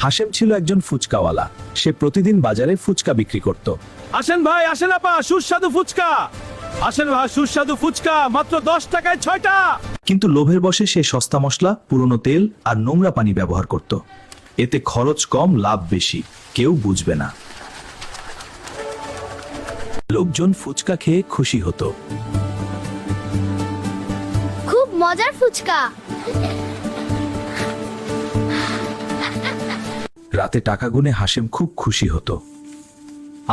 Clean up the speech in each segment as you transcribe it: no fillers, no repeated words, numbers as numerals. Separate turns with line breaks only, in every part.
হাশেম ছিল একজন ফুচকাওয়ালা। সে প্রতিদিন বাজারে ফুচকা বিক্রি করত।
আসেন ভাই, আসেন আপা, সুস্বাদু ফুচকা। আসেন ভাই, সুস্বাদু ফুচকা মাত্র 10 টাকায় 6টা।
কিন্তু লোভের বশে সে সস্তা মশলা, পুরনো তেল আর নোংরা পানি ব্যবহার করত। এতে খরচ কম, লাভ বেশি। কেউ বুঝবে না। লোকজন ফুচকা খেয়ে খুশি হতো।
খুব মজার ফুচকা।
রাতে টাকা গুনে হাশেম খুব খুশি হতো।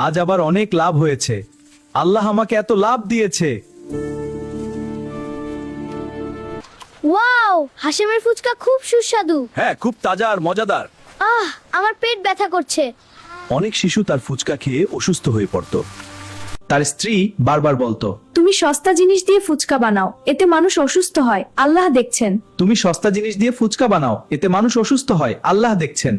আজ আবার অনেক লাভ হয়েছে। আল্লাহ আমাকে এত লাভ দিয়েছে।
ওয়াও, হাশেমের ফুচকা খুব সুস্বাদু।
হ্যাঁ, খুব তাজা আর মজাদার।
আমার পেট ব্যথা করছে।
অনেক শিশু তার ফুচকা খেয়ে অসুস্থ হয়ে পড়ত। তার স্ত্রী বারবার বলতো,
তুমি সস্তা জিনিস দিয়ে ফুচকা বানাও, এতে মানুষ অসুস্থ হয়, আল্লাহ দেখছেন।
তুমি সস্তা জিনিস দিয়ে ফুচকা বানাও, এতে মানুষ অসুস্থ হয়, আল্লাহ দেখছেন।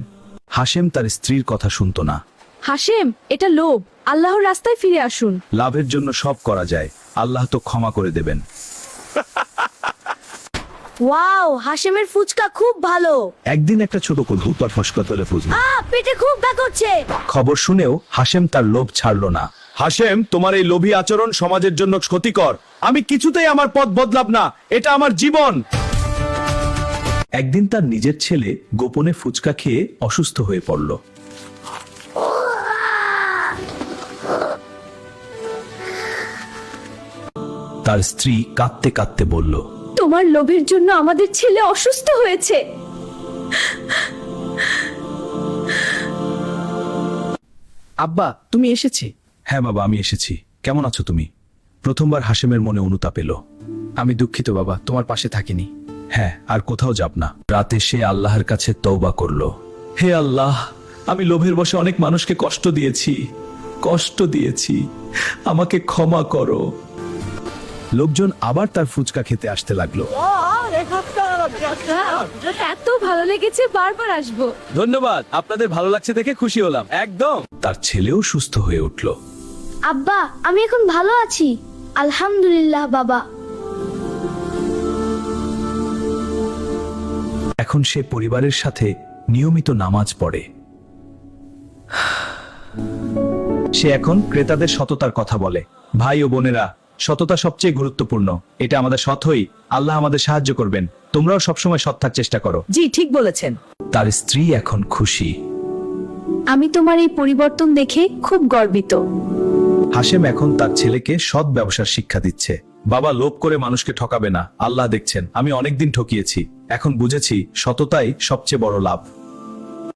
হাশেম তার স্ত্রীর কথা শুনতো না।
হাশেম, এটা লোভ, আল্লাহর রাস্তায় ফিরে আসুন।
লাভের জন্য সব করা যায়, আল্লাহ তো ক্ষমা করে দেবেন।
ওয়াও, হাশেমের ফুচকা খুব ভালো।
একদিন একটা ছোট কবুতর ফসকা তোলে ফুচকা।
পেটে খুব ব্যথা করছে।
খবর শুনেও হাশেম তার লোভ ছাড়লো না।
হাশেম, তোমার এই লোভী আচরণ সমাজের জন্য ক্ষতিকর। আমি কিছুতেই আমার পথ বদলাব না। এটা আমার জীবন।
একদিন তার নিজের ছেলে গোপনে ফুচকা খেয়ে অসুস্থ হয়ে পড়ল। তার স্ত্রী কাঁদতে কাঁদতে বলল,
তোমার লোভের জন্য আমাদের ছেলে অসুস্থ হয়েছে।
আব্বা, তুমি এসেছি।
হ্যাঁ বাবা, আমি এসেছি। কেমন আছো তুমি? প্রথমবার হাশেমের মনে অনুতাপ এলো।
আমি দুঃখিত বাবা, তোমার পাশে থাকিনি।
হ্যাঁ, আর কোথাও যাব না। রাতে সে আল্লাহর কাছে তওবা করলো। হে আল্লাহ, আমি লোভের বশে অনেক মানুষকে কষ্ট দিয়েছি, আমাকে ক্ষমা করো। লোকজন আবার তার ফুচকা খেতে আসতে লাগলো।
এত ভালো লেগেছে, বারবার আসবো।
ধন্যবাদ, আপনাদের ভালো লাগছে দেখে খুশি হলাম। একদম।
তার ছেলেও সুস্থ হয়ে উঠল।
আব্বা, আমি এখন ভালো আছি, আলহামদুলিল্লাহ। বাবা,
এখন সে পরিবারের সাথে নিয়মিত নামাজ পড়ে। সে এখন ক্রেতাদের সততার কথা বলে। ভাই ও বোনেরা, সততা সবচেয়ে গুরুত্বপূর্ণ। এটা আমাদের সৎ হই, আল্লাহ আমাদের সাহায্য করবেন। তোমরাও সবসময় সৎ থাকার চেষ্টা করো।
জি, ঠিক বলেছেন।
তার স্ত্রী এখন খুশি।
আমি তোমার এই পরিবর্তন দেখে খুব গর্বিত।
হাশেম এখন তার ছেলেকে সৎ ব্যবসার শিক্ষা দিচ্ছে। বাবা, লোভ করে মানুষকে ঠকাবে না, আল্লাহ দেখছেন। আমি অনেকদিন ঠকিয়েছি, এখন বুঝেছি সততাই সবচেয়ে বড় লাভ।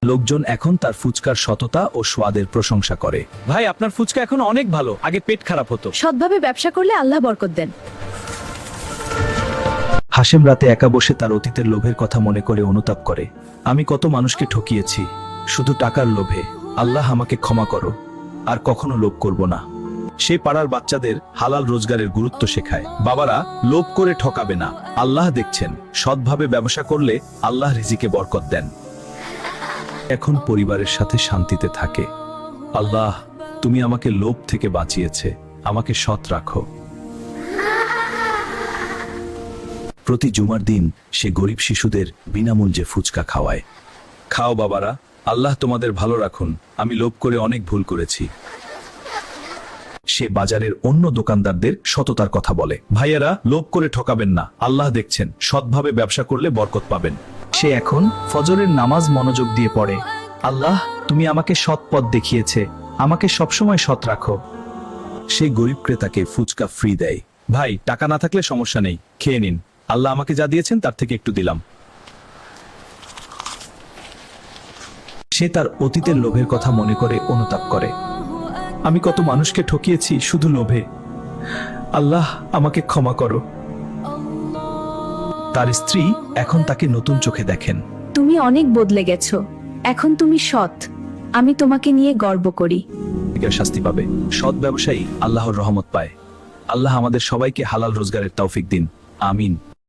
লোকজন এখন তার ফুচকার সততা ও স্বাদের প্রশংসা করে।
ভাই, আপনার ফুচকা এখন অনেক ভালো। আগে পেট খারাপ হতো।
সৎভাবে ব্যবসা করলে আল্লাহ বরকত দেন।
হাশেম রাতে একা বসে তার অতীতের লোভের কথা মনে করে অনুতাপ করে। আমি কত মানুষকে ঠকিয়েছি শুধু টাকার লোভে, আল্লাহ আমাকে ক্ষমা করো, আর কখনো লোভ করব না। সে পাড়ার বাচ্চাদের হালাল রোজগারের গুরুত্ব শেখায়। বাবারা, লোভ করে ঠকাবে না, আল্লাহ দেখছেন। সৎভাবে ব্যবসা করলে আল্লাহ রিজিকে বরকত দেন। এখন পরিবারের সাথে শান্তিতে থাকে। আল্লাহ, তুমি আমাকে লোভ থেকে বাঁচিয়েছে, আমাকে সৎ রাখো। প্রতি জুমার দিন সে গরিব শিশুদের বিনামূল্যে ফুচকা খাওয়ায়। খাও বাবারা, আল্লাহ তোমাদের ভালো রাখুন, আমি লোভ করে অনেক ভুল করেছি। সে বাজারের অন্য দোকানদারদের সততার কথা বলে। ভাইয়েরা, লোভ করে ঠকাবেন না, আল্লাহ দেখছেন। সৎভাবে ব্যবসা করলে বরকত পাবেন। সে এখন ফজরের নামাজ মনোযোগ দিয়ে পড়ে। আল্লাহ, তুমি আমাকে সৎ পথ দেখিয়েছে, আমাকে সবসময় সৎ রাখো। সে গরিব ক্রেতাকে ফুচকা ফ্রি দেয়। ভাই, টাকা না থাকলে সমস্যা নেই, খেয়ে নিন। আল্লাহ আমাকে যা দিয়েছেন তার থেকে একটু দিলাম। সে তার অতীতের লোভের কথা মনে করে অনুতাপ করে। আমি কত মানুষকে ঠকিয়েছি শুধু লোভে, আল্লাহ আমাকে ক্ষমা করো। তার স্ত্রী এখন তাকে নতুন চোখে দেখেন।
তুমি অনেক বদলে গেছো, এখন তুমি সৎ, আমি তোমাকে নিয়ে গর্ব করি।
শাস্তি পাবে। সৎ ব্যবসায়ী আল্লাহর রহমত পায়। আল্লাহ আমাদের সবাইকে হালাল রোজগারের তৌফিক দিন, আমিন।